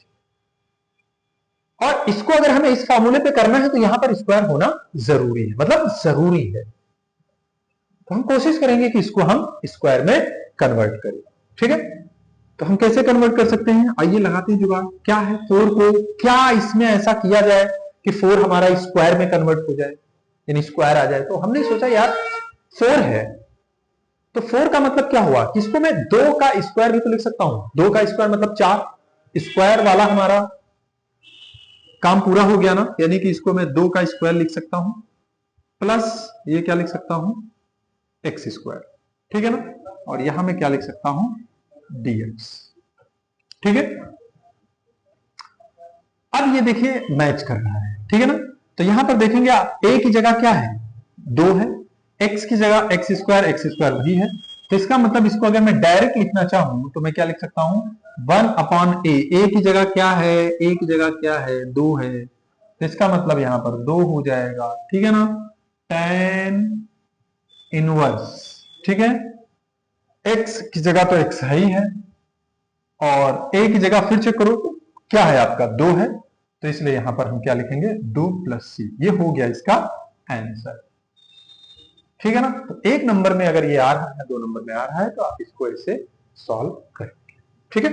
और इसको अगर हमें इस फॉर्मूले पे करना है तो यहां पर स्क्वायर होना जरूरी है, मतलब जरूरी है। तो हम कोशिश करेंगे कि इसको हम स्क्वायर में कन्वर्ट करें, ठीक है। तो हम कैसे कन्वर्ट कर सकते हैं, आइए लगाते हैं जुगाड़। क्या है 4 को, क्या इसमें ऐसा किया जाए कि 4 हमारा स्क्वायर में कन्वर्ट हो जाए, यानी स्क्वायर आ जाए। तो हमने सोचा यार 4 है तो 4 का मतलब क्या हुआ कि इसको मैं 2 का स्क्वायर भी तो लिख सकता हूं। 2 का स्क्वायर मतलब 4, स्क्वायर वाला हमारा काम पूरा हो गया ना, यानी कि इसको मैं 2 का स्क्वायर लिख सकता हूं प्लस ये क्या लिख सकता हूं, एक्स स्क्वायर, ठीक है ना। और यहां मैं क्या लिख सकता हूं, dx, ठीक है। अब ये देखिए मैच कर रहा है, ठीक है ना। तो यहां पर देखेंगे a की जगह क्या है, 2 है, x की जगह एक्स स्क्वायर वही है। तो इसका मतलब इसको अगर मैं डायरेक्ट लिखना चाहूं तो मैं क्या लिख सकता हूं, 1/a। a की जगह क्या है, a की जगह क्या है, 2 है। तो इसका मतलब यहां पर 2 हो जाएगा, ठीक है ना, tan इनवर्स, ठीक है। x की जगह तो x है ही है, और a की जगह फिर चेक करो क्या है आपका, 2 है। तो इसलिए यहां पर हम क्या लिखेंगे, 2 + c। ये हो गया इसका आंसर, ठीक है ना। तो 1 नंबर में अगर ये आ रहा है, 2 नंबर में आ रहा है, तो आप इसको ऐसे सॉल्व करेंगे, ठीक है।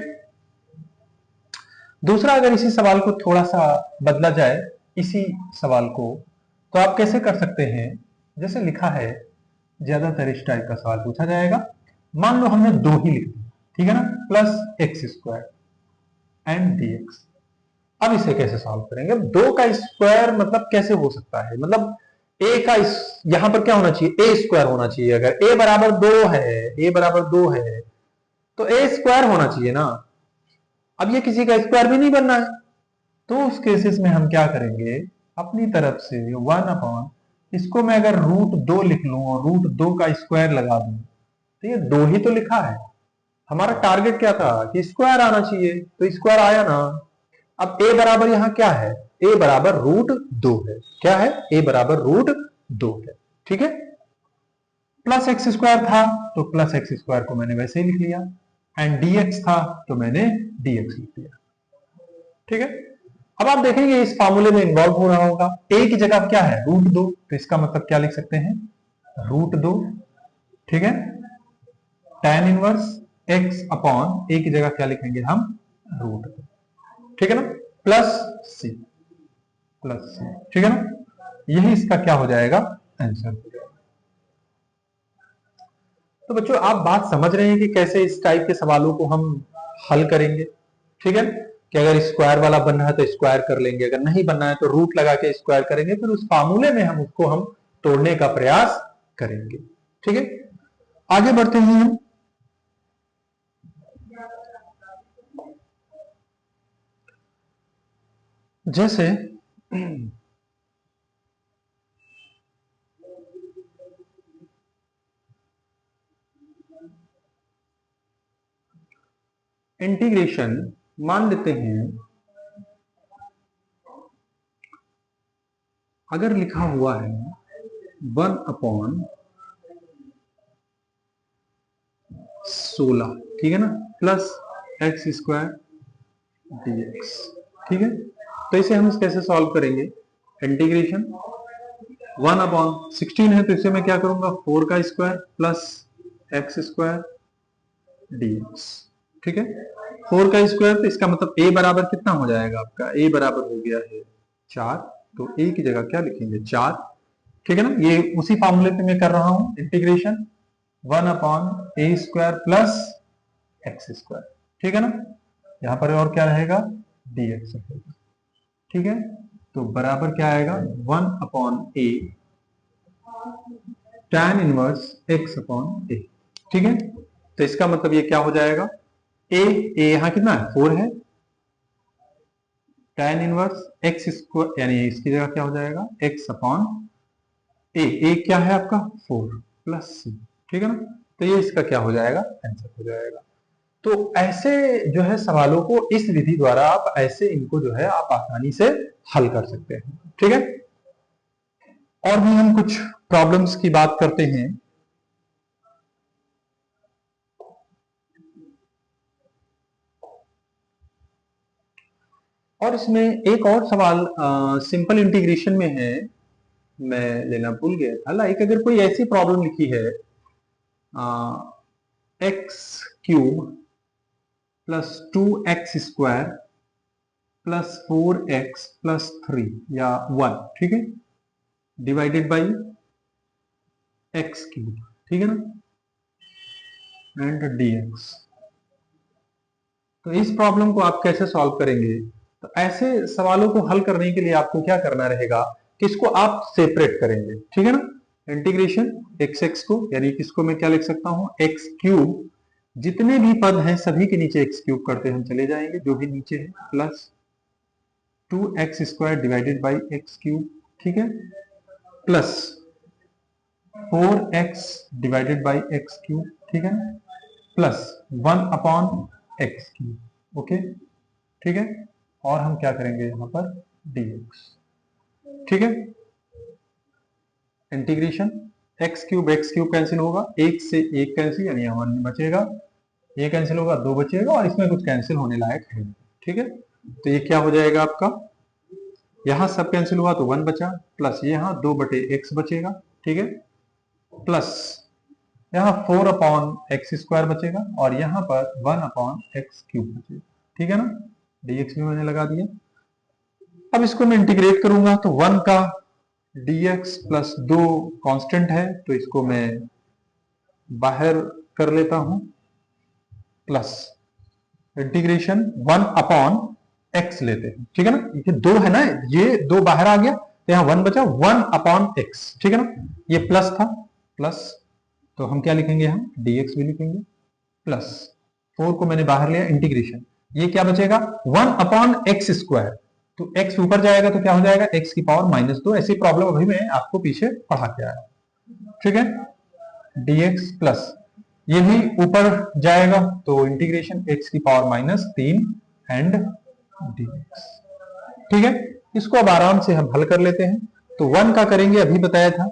दूसरा, अगर इसी सवाल को थोड़ा सा बदला जाए, इसी सवाल को, तो आप कैसे कर सकते हैं, जैसे लिखा है, ज्यादातर इस टाइप का सवाल पूछा जाएगा। मान लो हमने 2 ही लिख दिया, ठीक है ना, plus x square and dx। अब इसे कैसे सॉल्व करेंगे, 2 का स्क्वायर मतलब कैसे हो सकता है, मतलब a का यहां पर क्या होना चाहिए, a स्क्वायर होना चाहिए। अगर a बराबर 2 है, a बराबर 2 है तो a स्क्वायर होना चाहिए ना। अब ये किसी का स्क्वायर भी नहीं बनना है, तो उस केसेस में हम क्या करेंगे, अपनी तरफ से 1/, इसको मैं अगर √2 लिख लूं और √2 का स्क्वायर लगा दूं, तो ये 2 ही तो लिखा है। हमारा टारगेट क्या था कि स्क्वायर आना चाहिए, तो स्क्वायर आया ना। अब a बराबर यहां क्या है, a बराबर √2 है। क्या है, a बराबर √2 है, ठीक है। प्लस एक्स स्क्वायर था तो प्लस एक्स स्क्वायर को मैंने वैसे ही लिख लिया, एंड dx था तो मैंने dx लिख लिया, ठीक है। अब आप देखेंगे इस फॉर्मूले में इन्वॉल्व हो रहा होगा, a की जगह क्या है, √2, तो इसका मतलब क्या लिख सकते हैं, √2, ठीक है, tan इनवर्स x/a की जगह क्या लिखेंगे हम, √2, ठीक है ना, प्लस c, ठीक है ना। यही इसका क्या हो जाएगा, आंसर हो जाएगा। तो बच्चों आप बात समझ रहे हैं कि कैसे इस टाइप के सवालों को हम हल करेंगे, ठीक है। कि अगर स्क्वायर वाला बनना है तो स्क्वायर कर लेंगे, अगर नहीं बनना है तो रूट लगा के स्क्वायर करेंगे, फिर उस फार्मूले में हम उसको हम तोड़ने का प्रयास करेंगे, ठीक है। आगे बढ़ते हैं हम। जैसे इंटीग्रेशन मान लेते हैं, अगर लिखा हुआ है 1/16, ठीक है ना, प्लस एक्स स्क्वायर dx, ठीक है। तो इसे हम कैसे सॉल्व करेंगे, इंटीग्रेशन 1/16 है तो इसे मैं क्या करूंगा, 4 का square plus x square dx, ठीक है। 4 का स्क्वायर तो इसका मतलब a बराबर कितना हो जाएगा आपका, a बराबर हो गया है 4, तो a की जगह क्या लिखेंगे, 4, ठीक है ना। ये उसी फॉर्मूले पे मैं कर रहा हूं integration, 1/a² plus x square, ठीक है ना। यहां पर और क्या रहेगा, dx रहेगा, ठीक है। तो बराबर क्या आएगा, 1/a tan इनवर्स x/a, ठीक है। तो इसका मतलब ये क्या हो जाएगा, a यहां कितना है, 4 है, tan इनवर्स एक्स स्क्वायर, यानी इसकी जगह क्या हो जाएगा x अपॉन ए क्या है आपका 4 प्लस सी, ठीक है ना। तो ये इसका क्या हो जाएगा, आंसर हो जाएगा। तो ऐसे जो है सवालों को इस विधि द्वारा आप ऐसे इनको जो है आप आसानी से हल कर सकते हैं, ठीक है। और भी हम कुछ प्रॉब्लम्स की बात करते हैं। और इसमें एक और सवाल सिंपल इंटीग्रेशन में है, मैं लेना भूल गया था। लाइक अगर कोई ऐसी प्रॉब्लम लिखी है x cube plus 2x² plus 4x plus 3 या 1, ठीक है, डिवाइडेड बाई एक्स क्यूब, ठीक है ना, एंड dx। तो इस प्रॉब्लम को आप कैसे सॉल्व करेंगे? तो ऐसे सवालों को हल करने के लिए आपको क्या करना रहेगा कि इसको आप सेपरेट करेंगे, ठीक है ना। इंटीग्रेशन x को, यानी किसको मैं क्या लिख सकता हूं, x क्यूब, जितने भी पद हैं सभी के नीचे x क्यूब करते हम चले जाएंगे, जो भी नीचे है, plus 2x² divided by x cube, ठीक है, plus 4x divided by x cube, ठीक है, plus 1 upon x cube, okay, ठीक है। और हम क्या करेंगे यहां पर dx, ठीक है। इंटीग्रेशन एक्स क्यूब कैंसिल होगा, एक से एक कैंसिल, यानी यहाँ 1 बचेगा, ये कैंसिल होगा, 2 बचेगा, और इसमें कुछ कैंसिल होने लायक है, ठीक है। तो ये क्या हो जाएगा आपका, यहां सब कैंसिल हुआ तो 1 बचा, प्लस यहाँ 2/x बचेगा, ठीक है, प्लस यहाँ 4 अपॉन x² बचेगा, और यहाँ पर 1 अपॉन एक्स क्यूब बचेगा, ठीक है ना। dx भी मैंने लगा दिया। अब इसको मैं इंटीग्रेट करूंगा तो 1 का dx प्लस 2 कांस्टेंट है, तो इसको मैं बाहर कर लेता हूं, प्लस इंटीग्रेशन 1 अपॉन x लेते हैं, ठीक है ना। ये 2 है ना, ये 2 बाहर आ गया, तो यहाँ 1 बचा, 1 अपॉन x, ठीक है ना। ये प्लस था, प्लस, तो हम क्या लिखेंगे, यहाँ dx भी लिखेंगे, प्लस 4 को मैंने बाहर लिया, इंटीग्रेशन, ये क्या बचेगा 1 अपॉन x², तो x ऊपर जाएगा तो क्या हो जाएगा x की पावर -2। ऐसी प्रॉब्लम अभी मैं आपको पीछे पढ़ा के आया, ठीक है, dx प्लस ये भी ऊपर जाएगा तो इंटीग्रेशन x की पावर -3 एंड dx, ठीक है। इसको अब आराम से हम हल कर लेते हैं। तो 1 का करेंगे, अभी बताया था,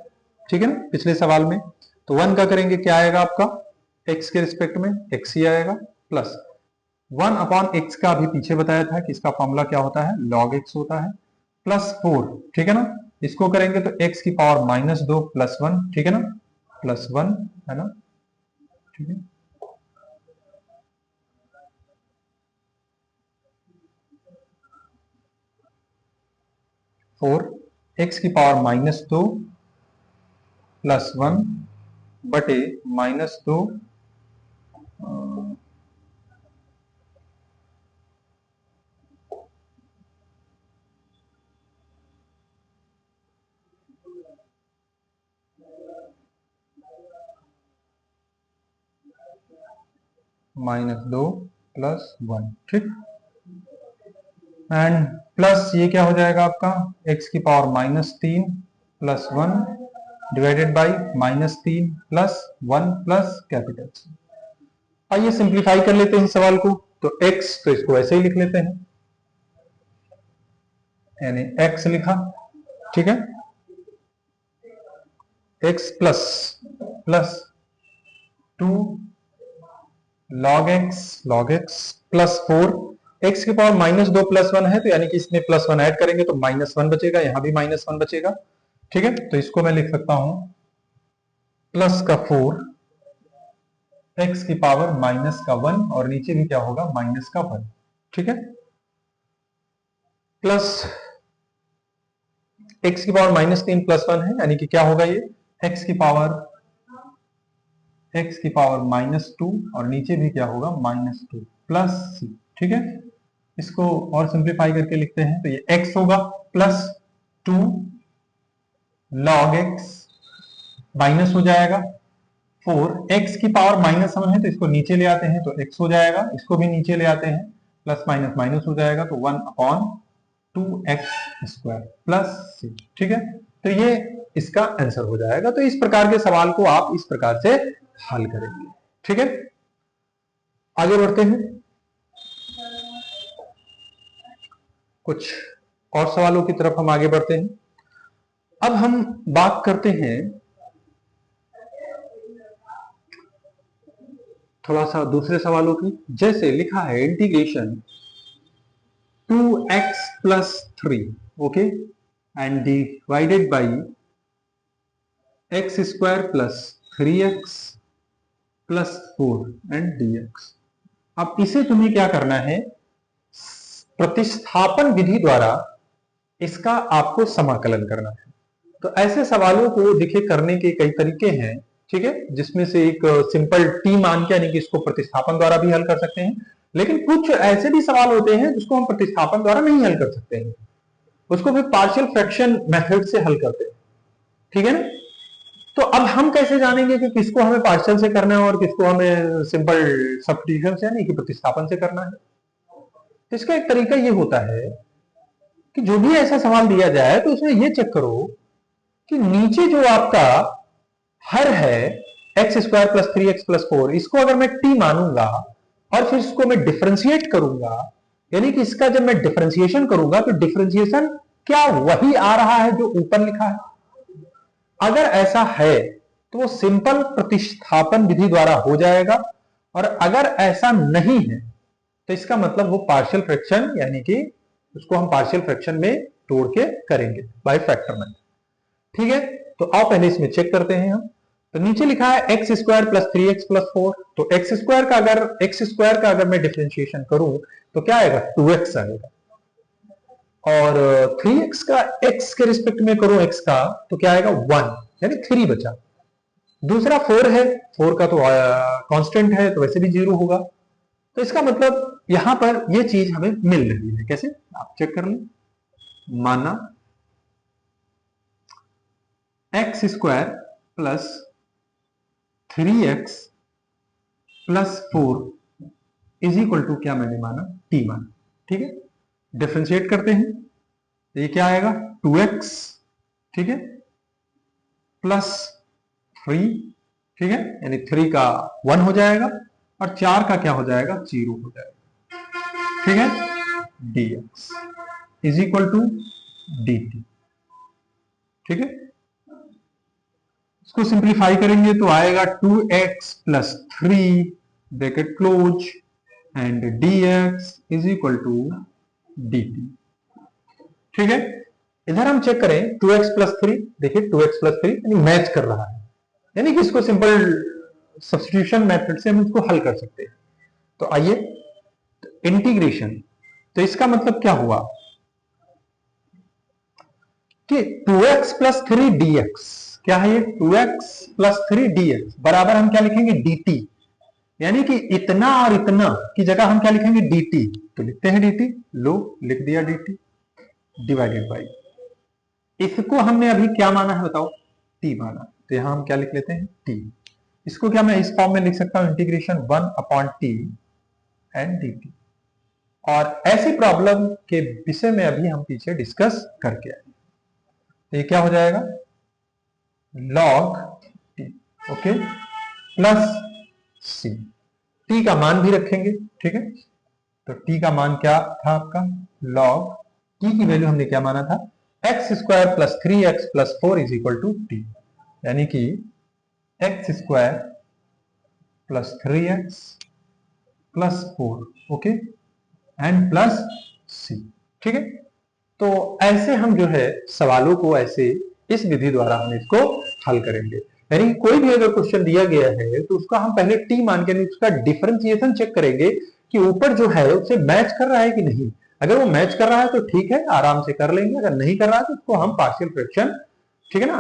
ठीक है ना, पिछले सवाल में। तो 1 का करेंगे, क्या आएगा आपका x के रिस्पेक्ट में x ही आएगा, प्लस 1 अपॉन x का अभी पीछे बताया था कि इसका फॉर्मूला क्या होता है, log x होता है, प्लस 4, ठीक है ना। इसको करेंगे तो x की पावर -2 प्लस 1, ठीक है ना, प्लस 1 है ना, ठीक है। फोर एक्स की पावर -2 प्लस 1 बटे -2 -2 प्लस 1, ठीक, एंड प्लस ये क्या हो जाएगा आपका x की power -3 plus 1 divided by -3 plus 1 plus capital C। आइए सिंप्लीफाई कर लेते हैं सवाल को। तो x, तो इसको ऐसे ही लिख लेते हैं, यानी x लिखा, ठीक है, x plus plus 2 log x plus 4, x की पावर -2 प्लस 1 है, तो यानी कि इसमें प्लस 1 ऐड करेंगे तो -1 बचेगा, यहां भी -1 बचेगा, ठीक है। तो इसको मैं लिख सकता हूं प्लस का 4 x की पावर माइनस का 1, और नीचे भी क्या होगा माइनस का 1, ठीक है, प्लस x की पावर -3 प्लस 1 है, यानी कि क्या होगा ये x की पावर -2, और नीचे भी क्या होगा -2 प्लस c, ठीक है। इसको और सिंप्लीफाई करके लिखते हैं तो ये x होगा प्लस 2 log x, माइनस हो जाएगा 4, x की पावर -1 है तो इसको नीचे ले आते हैं तो x हो जाएगा, इसको भी नीचे ले आते हैं, प्लस माइनस माइनस हो जाएगा तो 1 अपॉन 2x² प्लस c। ठीक है, तो ये इसका आंसर हो जाएगा। तो इस प्रकार के सवाल को आप इस प्रकार से हल करेंगे। ठीक है, आगे बढ़ते हैं, कुछ और सवालों की तरफ हम आगे बढ़ते हैं। अब हम बात करते हैं थोड़ा सा दूसरे सवालों की। जैसे लिखा है integration 2x plus 3, okay, and divided by x square plus 3x plus 4 and dx। अब इसे तुम्हें क्या करना है, प्रतिस्थापन विधि द्वारा इसका आपको समाकलन करना है। तो ऐसे सवालों को देखिए करने के कई तरीके हैं। ठीक है, जिसमें से एक सिंपल टी मान के यानी कि इसको प्रतिस्थापन द्वारा भी हल कर सकते हैं, लेकिन कुछ ऐसे भी सवाल होते हैं जिसको हम प्रतिस्थापन द्वारा नहीं हल कर सकते हैं, उसको फिर पार्शियल फ्रैक्शन मेथड से हल करते हैं। ठीक है ना, तो अब हम कैसे जानेंगे कि किसको हमें पार्शियल से करना है और किसको हमें सिंपल सब्स्टिट्यूशन से यानी कि प्रतिस्थापन से करना है। तो इसका एक तरीका ये होता है कि जो भी ऐसा सवाल दिया जाए तो उसमें ये चेक करो कि नीचे जो आपका हर है x square plus 3x plus 4, इसको अगर मैं टी मानूंगा और फिर इसको मैं डिफरेंशिएट करूंगा, यानी कि इसका जब मैं डिफरेंशिएशन करूंगा तो डिफरेंशिएशन क्या वही आ रहा है जो ऊपर लिखा है। अगर ऐसा है तो वो सिंपल प्रतिस्थापन विधि द्वारा हो जाएगा, और अगर ऐसा नहीं है तो इसका मतलब वो पार्शियल फ्रैक्शन यानी कि उसको हम पार्शियल फ्रैक्शन में तोड़ के करेंगे बाय फैक्टर मेथड। ठीक है, तो आओ पहले इसमें चेक करते हैं हम। तो नीचे लिखा है x square plus 3x plus 4, तो एक्स स्क्वायर का अगर मैं डिफरेंशिएशन करूं तो क्या आएगा, 2x आएगा, और 3x का x के रिस्पेक्ट में करूं x का तो क्या आएगा 1, यानी 3 बचा। दूसरा 4 है, 4 का तो कांस्टेंट है तो वैसे भी 0 होगा। तो इसका मतलब यहां पर ये चीज हमें मिल रही है। कैसे, आप चेक कर लें। माना x square plus 3x plus 4 is equal to क्या मैंने माना, टी माना। ठीक है, डिफरेंशिएट करते हैं तो ये क्या आएगा 2x, ठीक है, प्लस 3, ठीक है, यानी 3 का 1 हो जाएगा और 4 का क्या हो जाएगा, 0 हो जाएगा। ठीक है, dx is equal to dt। ठीक है, इसको सिंप्लीफाई करेंगे तो आएगा 2x plus 3 bracket close and dx is equal to dt। ठीक है, इधर हम चेक करें 2x प्लस 3, देखिए 2x प्लस 3 यानी मैच कर रहा है, यानी कि इसको सिंपल सब्स्टिट्यूशन मेथड से हम इसको हल कर सकते हैं। तो आइए इंटीग्रेशन, तो इसका मतलब क्या हुआ कि 2x प्लस 3 dx, क्या है ये 2x प्लस 3 dx बराबर हम क्या लिखेंगे dt, यानी कि इतना और इतना की जगह हम क्या लिखेंगे dt, तो लिखते हैं dt, लो लिख दिया dt डिवाइडेड बाई, इसको हमने अभी क्या माना है बताओ, t माना, तो यहां हम क्या लिख लेते हैं t। इसको क्या मैं इस फॉर्म में लिख सकता हूं, इंटीग्रेशन 1/t एंड dt। और ऐसी प्रॉब्लम के विषय में अभी हम पीछे डिस्कस करके आए। तो ये क्या हो जाएगा log t, okay, plus c, t का मान भी रखेंगे। ठीक है, तो t का मान क्या था आपका, log t की वैल्यू हमने क्या माना था, x square plus 3x plus 4 is equal to t, यानी कि x square plus 3x plus 4, okay, and plus c। ठीक है, तो ऐसे हम जो है सवालों को ऐसे इस विधि द्वारा हम इसको हल करेंगे। यानी कोई भी अगर क्वेश्चन दिया गया है तो उसका हम पहले टी मान के उसका डिफरेंशिएशन चेक करेंगे कि ऊपर जो है उससे मैच कर रहा है कि नहीं। अगर वो मैच कर रहा है तो ठीक है, आराम से कर लेंगे, अगर नहीं कर रहा है तो उसको हम पार्शियल फ्रैक्शन, ठीक है ना,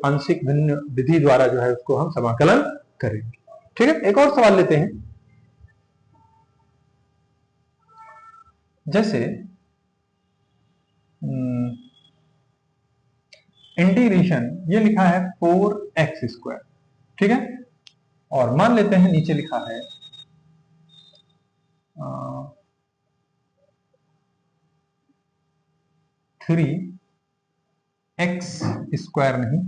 आंशिक भिन्न विधि द्वारा जो है उसको हम समाकलन करेंगे। ठीक है, एक और सवाल लेते हैं। जैसे इंटीग्रेशन ये लिखा है 4x², ठीक है, और मान लेते हैं नीचे लिखा है 3x² नहीं,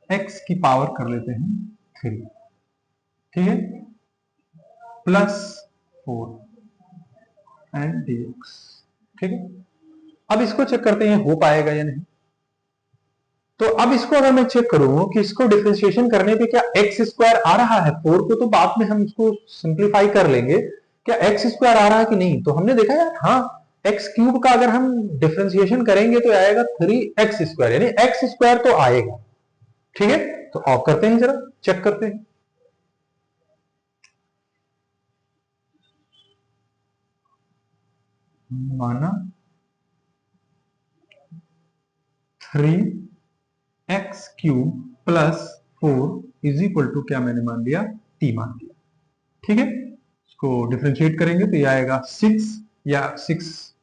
x की पावर कर लेते हैं 3, ठीक है, +4 एंड dx, ठीक है। अब इसको चेक करते हैं हो पाएगा या नहीं। तो अब इसको अगर मैं चेक करूं कि इसको डिफरेंशिएशन करने पे क्या x² आ रहा है, 4 को तो बाद में हम इसको सिंप्लीफाई कर लेंगे, क्या x² आ रहा है कि नहीं। तो हमने देखा यार हाँ, x³ का अगर हम डिफरेंशिएशन करेंगे तो आएगा 3x², यानी x² तो आएगा, ठीक है। तो ऑफ करते हैं, जरा चेक करते हैं। माना 3x³ +4 इज इक्वल टू क्या मैंने मान लिया, t मान लिया, ठीक है। इसको डिफरेंशिएट करेंगे तो ये आएगा 6 या 6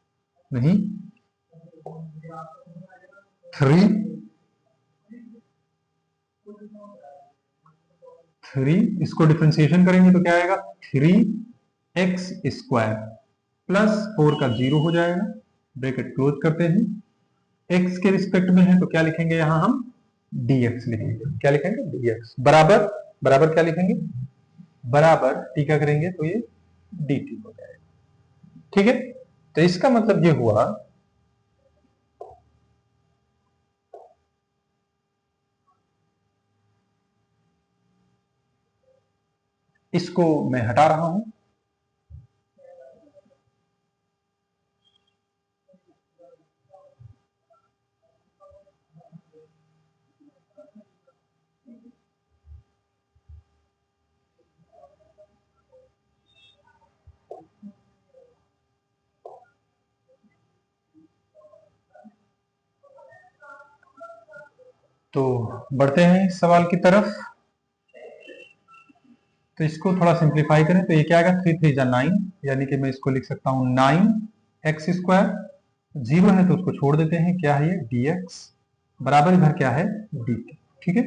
नहीं 3 इसको डिफरेंशिएशन करेंगे तो क्या आएगा 3x² +4 का 0 हो जाएगा, ब्रैकेट क्लोज करते हैं। x के रिस्पेक्ट में है तो क्या लिखेंगे यहां हम dx लिखेंगे, क्या लिखेंगे dx बराबर बराबर क्या लिखेंगे बराबर t का करेंगे तो ये dt हो जाएगा, ठीक है। तो इसका मतलब ये हुआ इसको मैं हटा रहा हूं, तो बढ़ते हैं इस सवाल की तरफ। तो इसको थोड़ा सिंप्लीफाई करें तो ये क्या आएगा 3 3 9, यानी कि मैं इसको लिख सकता हूं 9x², 0 है तो उसको छोड़ देते हैं, क्या है ये dx बराबर इधर क्या है dt, ठीक है।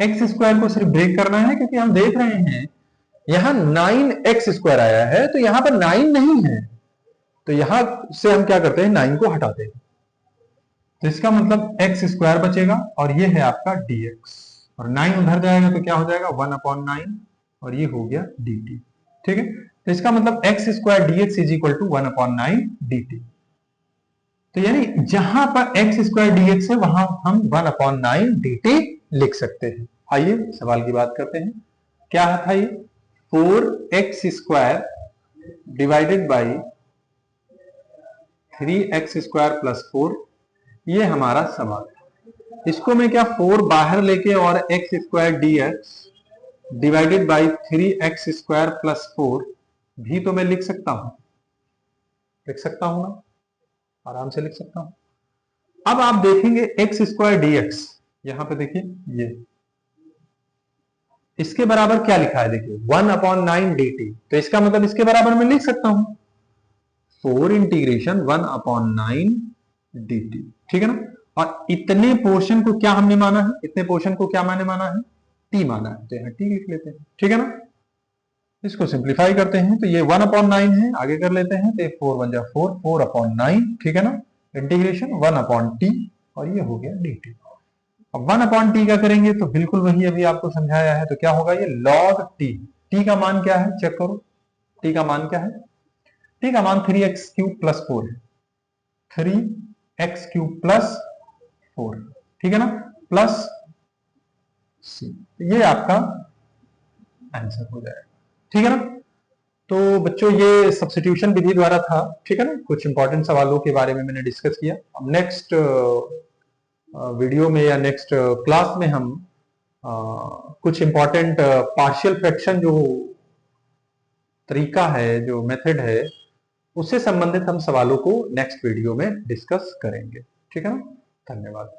x² को सिर्फ ब्रेक करना है क्योंकि हम देख रहे हैं यहां 9x² आया है तो यहां पर 9 नहीं है, तो यहां से हम क्या करते हैं 9 को हटाते हैं, तो इसका मतलब x² बचेगा और ये है आपका dx, और 9 उधर जाएगा तो क्या हो जाएगा 1/9 और ये हो गया dt, ठीक है। तो इसका मतलब x² dx is equal to 1/9 dt। तो यानी जहां पर x² dx है वहां हम 1/9 dt लिख सकते हैं। आइए सवाल की बात करते हैं, क्या था ये 4x² डिवाइडेड बाई 3x² +4, ये हमारा सवाल है। इसको मैं क्या 4 बाहर लेके और x² dx divided by 3x² +4 भी तो मैं लिख सकता हूं ना, आराम से लिख सकता हूं। अब आप देखेंगे x² dx, यहां पे देखिए ये इसके बराबर क्या लिखा है, देखिए 1/9 dt, तो इसका मतलब इसके बराबर मैं लिख सकता हूं 4 इंटीग्रेशन 1/9 dt, ठीक है ना। और इतने पोर्शन को क्या हमने माना है, इतने पोर्शन को क्या मैंने माना है t माना है, तो यहां t लिख लेते हैं, ठीक है ना। इसको सिंप्लीफाई करते हैं तो ये 1/9 है, आगे कर लेते हैं तो ये 4 1 4 4/9, ठीक है ना, इंटीग्रेशन 1/t और ये हो गया dt। अब 1/t का करेंगे तो बिल्कुल वही अभी आपको समझाया है, तो क्या होगा ये log t, t का मान क्या है चेक करो, t का मान क्या है, t का मान 3x³ +4 है, 3x³ +4, ठीक है ना, प्लस c, ये आपका आंसर हो जाएगा, ठीक है ना। तो बच्चों ये सब्स्टिट्यूशन विधि द्वारा था, ठीक है ना, कुछ इंपॉर्टेंट सवालों के बारे में मैंने डिस्कस किया। अब नेक्स्ट वीडियो में या नेक्स्ट क्लास में हम कुछ इंपॉर्टेंट पार्शियल फ्रैक्शन जो तरीका है, जो मेथड है, उससे संबंधित हम सवालों को नेक्स्ट वीडियो में डिस्कस करेंगे, ठीक है ना। धन्यवाद।